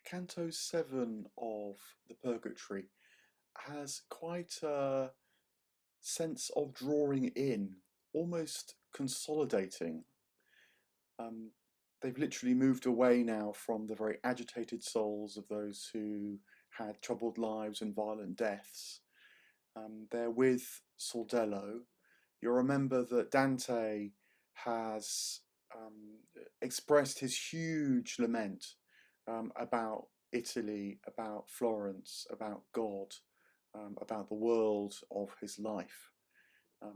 Canto 7 of the Purgatory has quite a sense of drawing in, almost consolidating. Um, they've literally moved away now from the very agitated souls of those who had troubled lives and violent deaths. They're with Sordello. You'll remember that Dante has expressed his huge lament about Italy, about Florence, about God, about the world of his life,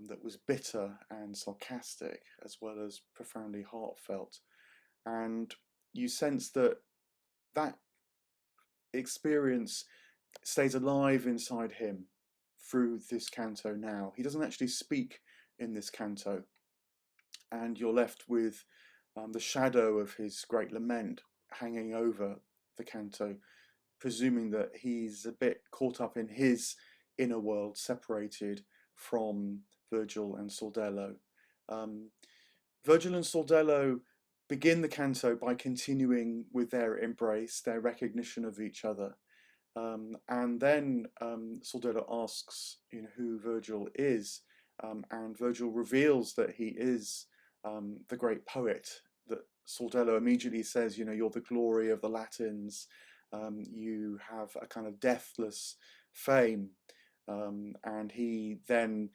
that was bitter and sarcastic as well as profoundly heartfelt. And you sense that that experience stays alive inside him through this canto now. He doesn't actually speak in this canto, and you're left with the shadow of his great lament hanging over the canto, presuming that he's a bit caught up in his inner world, separated from Virgil and Sordello. Um, Virgil and Sordello begin the canto by continuing with their embrace, their recognition of each other. And then Sordello asks, who Virgil is, and Virgil reveals that he is the great poet. That Sordello immediately says, you're the glory of the Latins. You have a kind of deathless fame, and he then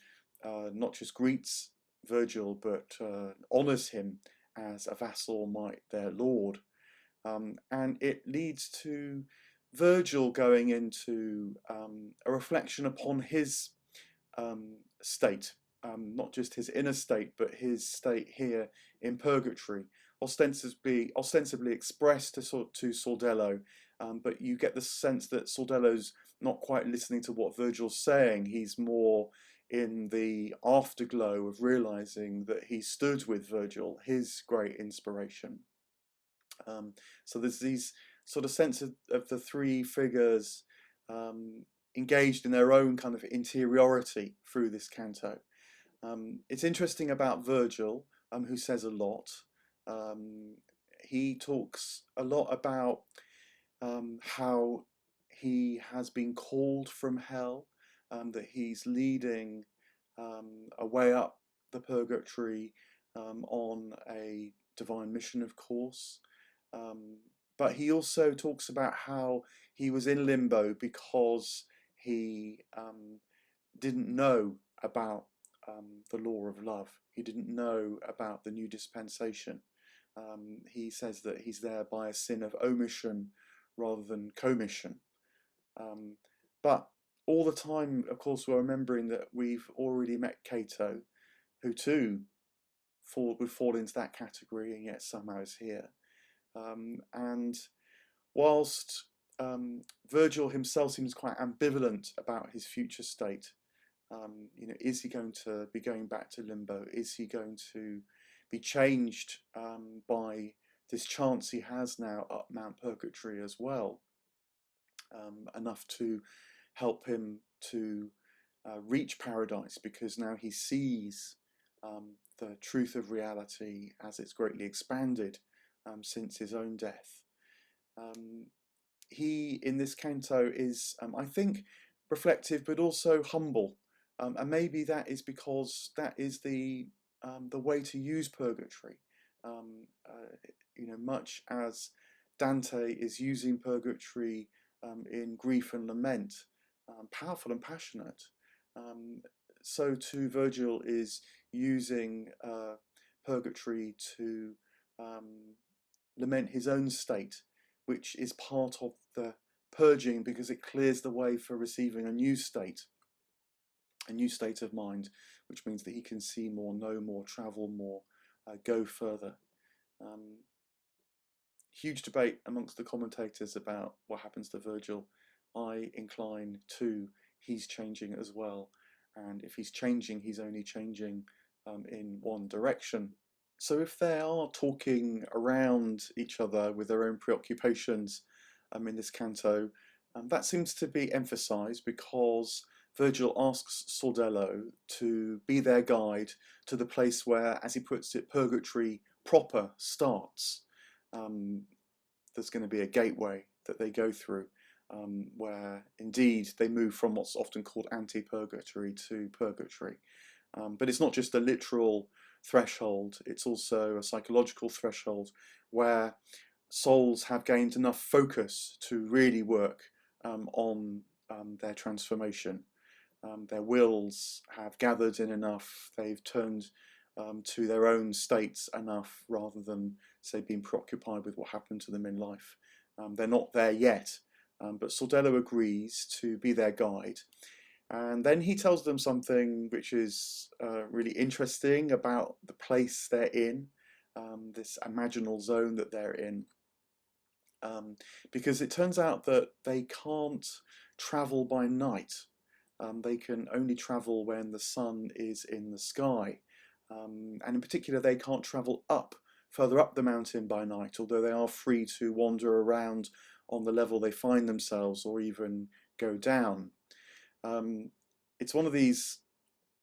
not just greets Virgil, but honours him as a vassal might their lord. And it leads to Virgil going into a reflection upon his state, not just his inner state, but his state here in Purgatory, ostensibly expressed to Sordello, but you get the sense that Sordello's not quite listening to what Virgil's saying. He's more in the afterglow of realizing that he stood with Virgil, his great inspiration. So there's these sort of sense of the three figures engaged in their own kind of interiority through this canto. It's interesting about Virgil, who says a lot. He talks a lot about how he has been called from hell, that he's leading a way up the purgatory on a divine mission, of course. But he also talks about how he was in limbo because he didn't know about the law of love. He didn't know about the new dispensation. He says that he's there by a sin of omission rather than commission. But all the time, of course, we're remembering that we've already met Cato, who too would fall into that category and yet somehow is here. And whilst Virgil himself seems quite ambivalent about his future state, is he going to be going back to limbo? Is he going to be changed by this chance he has now up Mount Purgatory as well, enough to help him to reach paradise, because now he sees the truth of reality as it's greatly expanded since his own death. He, in this canto, is, I think, reflective but also humble, and maybe that is because that is the way to use purgatory. Much as Dante is using purgatory in grief and lament, powerful and passionate, so too Virgil is using purgatory to lament his own state, which is part of the purging because it clears the way for receiving a new state of mind, which means that he can see more, know more, travel more, go further. Huge debate amongst the commentators about what happens to Virgil. I incline to he's changing as well, and if he's changing, he's only changing in one direction. So if they are talking around each other with their own preoccupations in this canto, that seems to be emphasised because Virgil asks Sordello to be their guide to the place where, as he puts it, purgatory proper starts. There's going to be a gateway that they go through, where indeed they move from what's often called anti-purgatory to purgatory. But it's not just a literal threshold, it's also a psychological threshold where souls have gained enough focus to really work on their transformation. Their wills have gathered in enough, they've turned to their own states enough rather than, say, being preoccupied with what happened to them in life. They're not there yet, but Sordello agrees to be their guide. And then he tells them something which is really interesting about the place they're in, this imaginal zone that they're in. Because it turns out that they can't travel by night. They can only travel when the sun is in the sky. And in particular, they can't travel further up the mountain by night, although they are free to wander around on the level they find themselves or even go down. It's one of these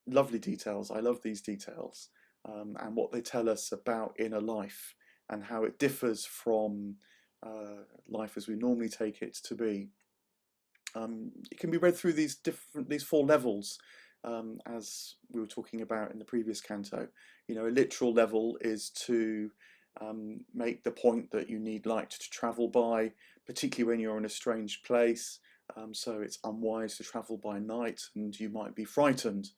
lovely details. I love these details and what they tell us about inner life and how it differs from life as we normally take it to be. It can be read through these four levels, as we were talking about in the previous canto. You know, a literal level is to make the point that you need light to travel by, particularly when you're in a strange place. So it's unwise to travel by night, and you might be frightened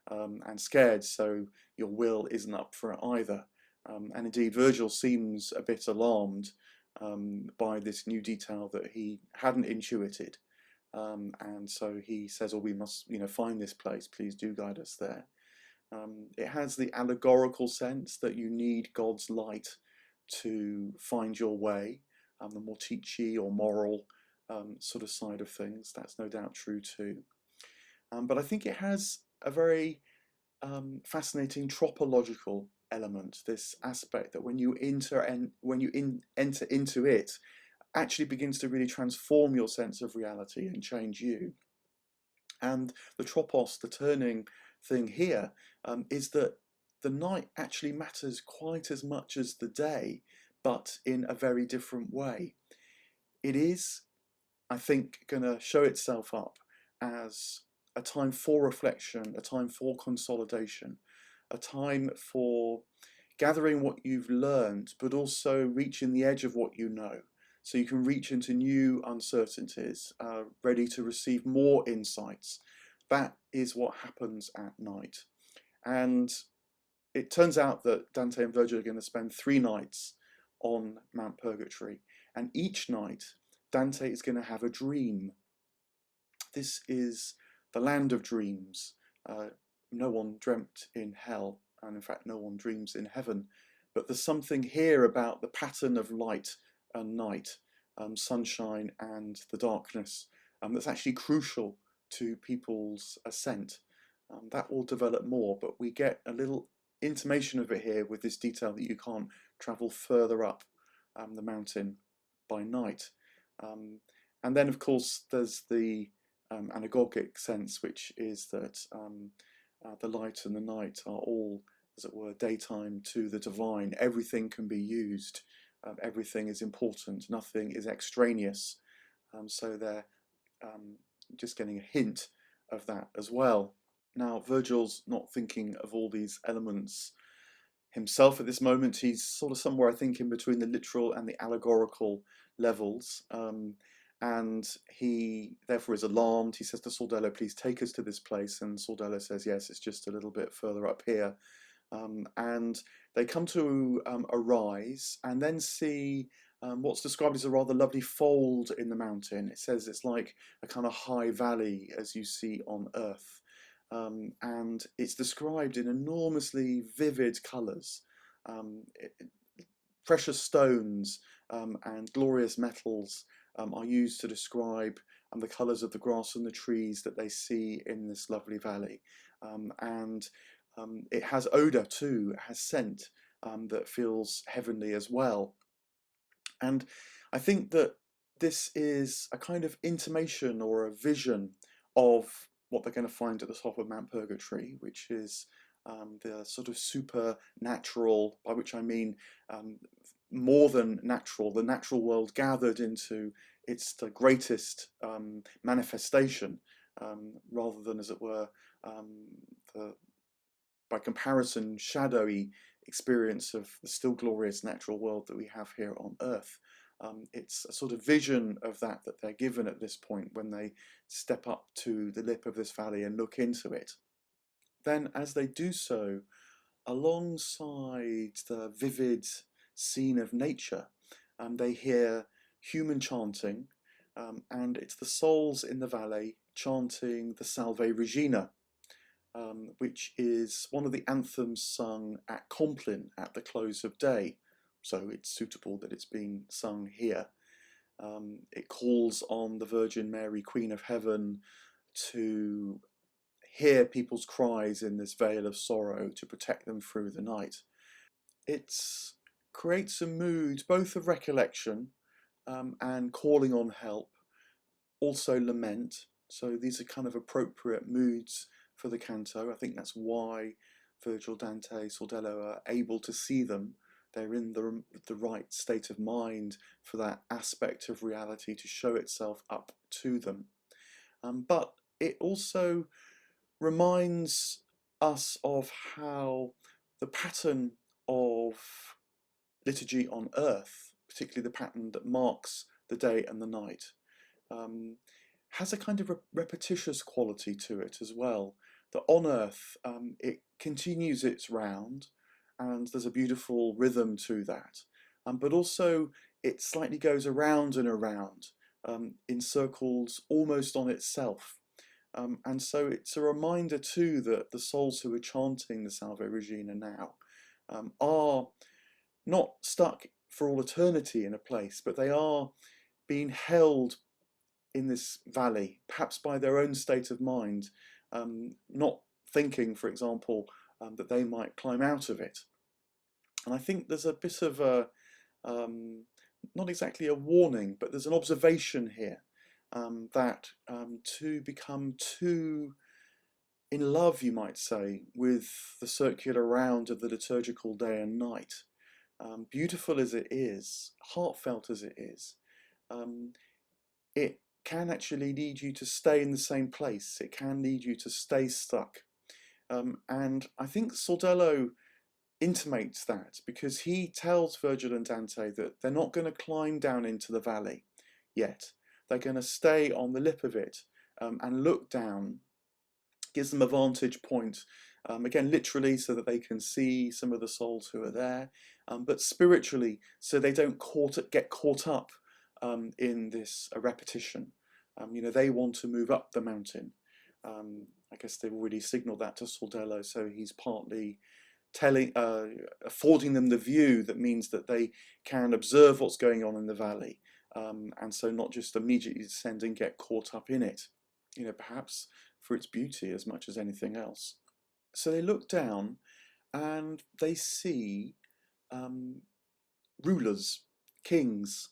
and scared, so your will isn't up for it either. And indeed, Virgil seems a bit alarmed by this new detail that he hadn't intuited. And so he says, "Oh, we must, find this place. Please do guide us there." It has the allegorical sense that you need God's light to find your way, the more teachy or moral sort of side of things. That's no doubt true too. But I think it has a very fascinating tropological element. This aspect that when you enter into it, actually begins to really transform your sense of reality and change you. And the tropos, the turning thing here, is that the night actually matters quite as much as the day, but in a very different way. It is, I think, going to show itself up as a time for reflection, a time for consolidation, a time for gathering what you've learned, but also reaching the edge of what you know. So you can reach into new uncertainties, ready to receive more insights. That is what happens at night. And it turns out that Dante and Virgil are going to spend 3 nights on Mount Purgatory. And each night, Dante is going to have a dream. This is the land of dreams. No one dreamt in hell, and in fact, no one dreams in heaven. But there's something here about the pattern of light and night, sunshine and the darkness, that's actually crucial to people's ascent. That will develop more, but we get a little intimation of it here with this detail that you can't travel further up the mountain by night. And then, of course, there's the anagogic sense, which is that the light and the night are all, as it were, daytime to the divine. Everything can be used. Everything is important. Nothing is extraneous. So they're just getting a hint of that as well. Now, Virgil's not thinking of all these elements himself at this moment. He's sort of somewhere, I think, in between the literal and the allegorical levels. And he therefore is alarmed. He says to Sordello, "Please take us to this place." And Sordello says, "Yes, it's just a little bit further up here." And they come to a rise and then see what's described as a rather lovely fold in the mountain. It says it's like a kind of high valley as you see on Earth. And it's described in enormously vivid colours. Precious stones and glorious metals are used to describe the colours of the grass and the trees that they see in this lovely valley. And it has odour too, it has scent that feels heavenly as well. And I think that this is a kind of intimation or a vision of what they're going to find at the top of Mount Purgatory, which is the sort of supernatural, by which I mean more than natural, the natural world gathered into it's the greatest manifestation, rather than, as it were, the, by comparison, shadowy experience of the still glorious natural world that we have here on earth. It's a sort of vision of that they're given at this point when they step up to the lip of this valley and look into it. Then, as they do so, alongside the vivid scene of nature, they hear human chanting, and it's the souls in the valley chanting the Salve Regina, which is one of the anthems sung at Compline at the close of day. So it's suitable that it's being sung here. It calls on the Virgin Mary, Queen of Heaven, to hear people's cries in this veil of sorrow, to protect them through the night. It creates a mood both of recollection and calling on help, also lament. So these are kind of appropriate moods for the canto. I think that's why Virgil, Dante, Sordello are able to see them. They're in the right state of mind for that aspect of reality to show itself up to them. But it also reminds us of how the pattern of liturgy on earth, particularly the pattern that marks the day and the night, has a kind of repetitious quality to it as well. That on earth, it continues its round, and there's a beautiful rhythm to that. But also, it slightly goes around and around in circles almost on itself. And so it's a reminder too that the souls who are chanting the Salve Regina now are not stuck for all eternity in a place, but they are being held in this valley, perhaps by their own state of mind, not thinking, for example, that they might climb out of it. And I think there's a bit of a, not exactly a warning, but there's an observation here that to become too in love, you might say, with the circular round of the liturgical day and night, beautiful as it is, heartfelt as it is, it can actually lead you to stay in the same place. It can lead you to stay stuck. And I think Sordello intimates that because he tells Virgil and Dante that they're not going to climb down into the valley yet. They're going to stay on the lip of it and look down, gives them a vantage point, again, literally, so that they can see some of the souls who are there, but spiritually, so they don't get caught up in this repetition. They want to move up the mountain. I guess they've already signalled that to Sordello, so he's partly affording them the view that means that they can observe what's going on in the valley, and so not just immediately descend and get caught up in it, perhaps for its beauty as much as anything else. So they look down and they see rulers, kings,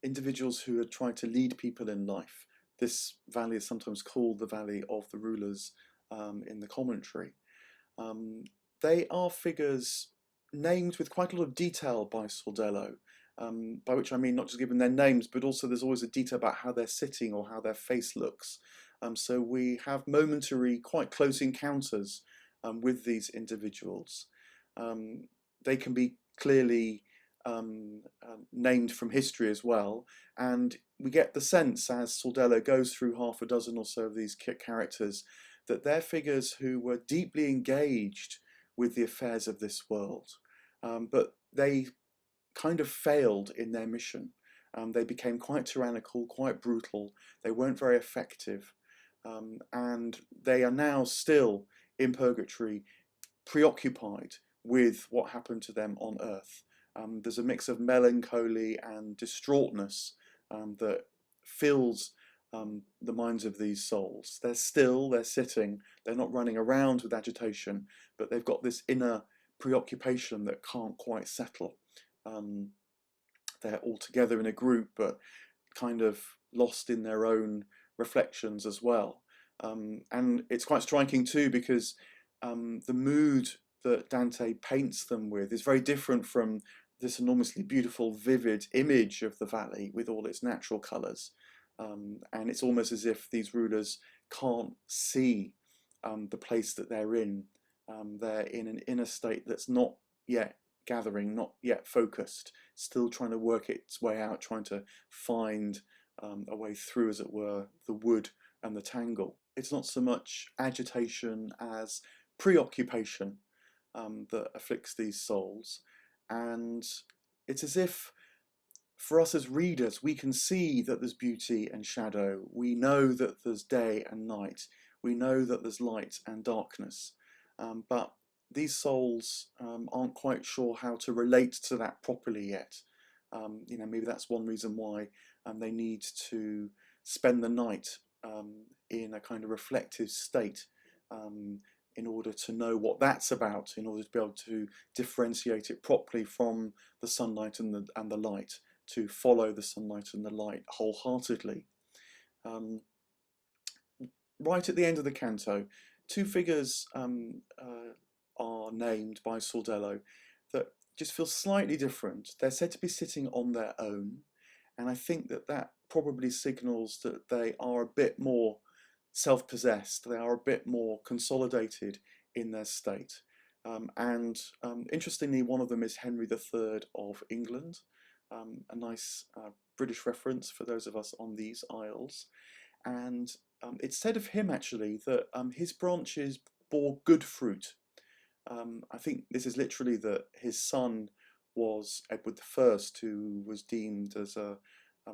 individuals who are trying to lead people in life. This valley is sometimes called the Valley of the Rulers in the commentary. They are figures named with quite a lot of detail by Sordello, by which I mean not just giving their names, but also there's always a detail about how they're sitting or how their face looks. So we have momentary, quite close encounters with these individuals. They can be clearly named from history as well, and we get the sense as Sordello goes through half a dozen or so of these characters that they're figures who were deeply engaged with the affairs of this world, but they kind of failed in their mission. They became quite tyrannical, quite brutal. They weren't very effective, and they are now still in purgatory, preoccupied with what happened to them on earth. There's a mix of melancholy and distraughtness that fills the minds of these souls. They're still, they're sitting, they're not running around with agitation, but they've got this inner preoccupation that can't quite settle. They're all together in a group, but kind of lost in their own reflections as well. And it's quite striking too, because the mood that Dante paints them with is very different from this enormously beautiful, vivid image of the valley with all its natural colours. And it's almost as if these rulers can't see the place that they're in. They're in an inner state that's not yet gathering, not yet focused, still trying to work its way out, trying to find a way through, as it were, the wood and the tangle. It's not so much agitation as preoccupation that afflicts these souls. And it's as if for us as readers, we can see that there's beauty and shadow. We know that there's day and night. We know that there's light and darkness. But these souls aren't quite sure how to relate to that properly yet. Maybe that's one reason why they need to spend the night in a kind of reflective state in order to know what that's about, in order to be able to differentiate it properly from the sunlight and the light, to follow the sunlight and the light wholeheartedly. Right at the end of the canto, two figures are named by Sordello that just feel slightly different. They're said to be sitting on their own, and I think that that probably signals that they are a bit more self-possessed, they are a bit more consolidated in their state. Interestingly, one of them is Henry III of England, a nice British reference for those of us on these isles. And it's said of him actually that his branches bore good fruit. I think this is literally that his son was Edward I, who was deemed as a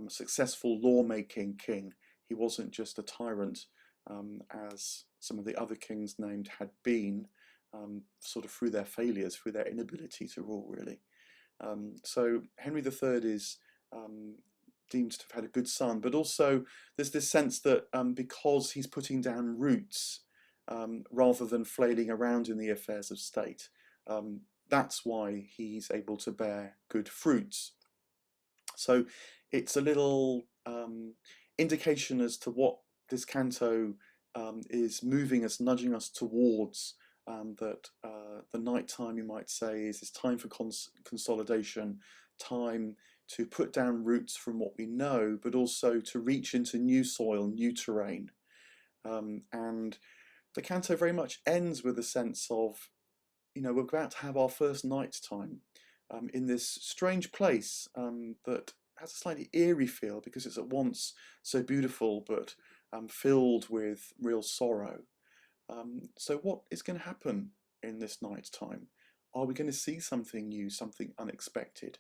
successful lawmaking king. He wasn't just a tyrant, as some of the other kings named had been, sort of through their failures, through their inability to rule, really. So Henry III is deemed to have had a good son, but also there's this sense that because he's putting down roots rather than flailing around in the affairs of state, that's why he's able to bear good fruits. So it's a little indication as to what this canto is moving us, nudging us towards, that the night time, you might say, is time for consolidation, time to put down roots from what we know, but also to reach into new soil, new terrain. And the canto very much ends with a sense of, we're about to have our first night time in this strange place that has a slightly eerie feel because it's at once so beautiful but filled with real sorrow. So what is going to happen in this night time? Are we going to see something new, something unexpected?